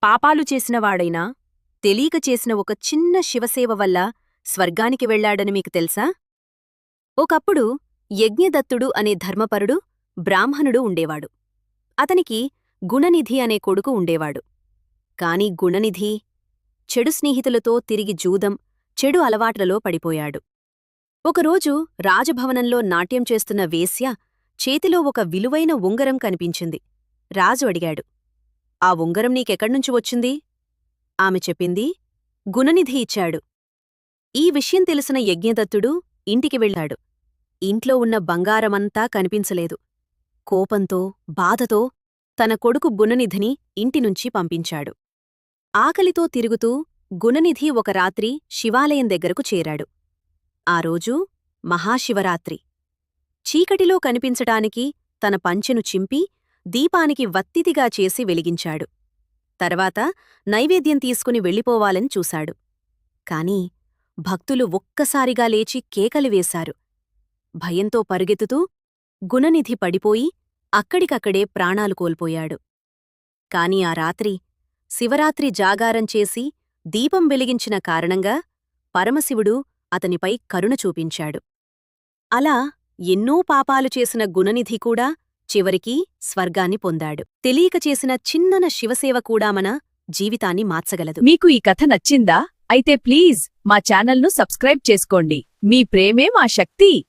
పాపాలు చేసినవాడైనా తెలీక చేసిన ఒక చిన్న శివసేవ వల్ల స్వర్గానికి వెళ్లాడని మీకు తెలుసా? ఒకప్పుడు యజ్ఞదత్తుడు అనే ధర్మపరుడు బ్రాహ్మణుడు ఉండేవాడు. అతనికి గుణనిధి అనే కొడుకు ఉండేవాడు. కాని గుణనిధి చెడు స్నేహితులతో తిరిగి జూదం, చెడు అలవాట్లలో పడిపోయాడు. ఒకరోజు రాజభవనంలో నాట్యం చేస్తున్న వేశ్య చేతిలో ఒక విలువైన ఉంగరం కనిపించింది. రాజు అడిగాడు, "ఆ ఉంగరం నీకెక్కడ్నుంచి వచ్చింది?" ఆమె చెప్పింది, "గుణనిధి ఇచ్చాడు." ఈ విషయం తెలిసిన యజ్ఞదత్తుడు ఇంటికి వెళ్ళాడు. ఇంట్లో ఉన్న బంగారమంతా కనిపించలేదు. కోపంతో, బాధతో తన కొడుకు గుణనిధిని ఇంటినుంచి పంపించాడు. ఆకలితో తిరుగుతూ గుణనిధి ఒక రాత్రి శివాలయం దగ్గరకు చేరాడు. ఆ రోజు మహాశివరాత్రి. చీకటిలో కనిపించటానికి తన పంచెను చింపి దీపానికి వత్తితిగా చేసి వెలిగించాడు. తర్వాత నైవేద్యం తీసుకుని వెళ్ళిపోవాలని చూశాడు. కాని భక్తులు ఒక్కసారిగా లేచి కేకలు వేశారు. భయంతో పరుగెత్తుతూ గుణనిధి పడిపోయి అక్కడికక్కడే ప్రాణాలు కోల్పోయాడు. కాని ఆ రాత్రి శివరాత్రి జాగారం చేసి దీపం వెలిగించిన కారణంగా పరమశివుడు అతనిపై కరుణ చూపించాడు. అలా ఎన్నో పాపాలు చేసిన గుణనిధి కూడా చివరికి స్వర్గాన్ని పొందాడు. తెలియక చేసిన చిన్నన శివసేవ కూడా మన జీవితాన్ని మార్చగలదు. మీకు ఈ కథ నచ్చిందా? అయితే ప్లీజ్ మా ఛానల్ను సబ్స్క్రైబ్ చేసుకోండి. మీ ప్రేమే మా శక్తి.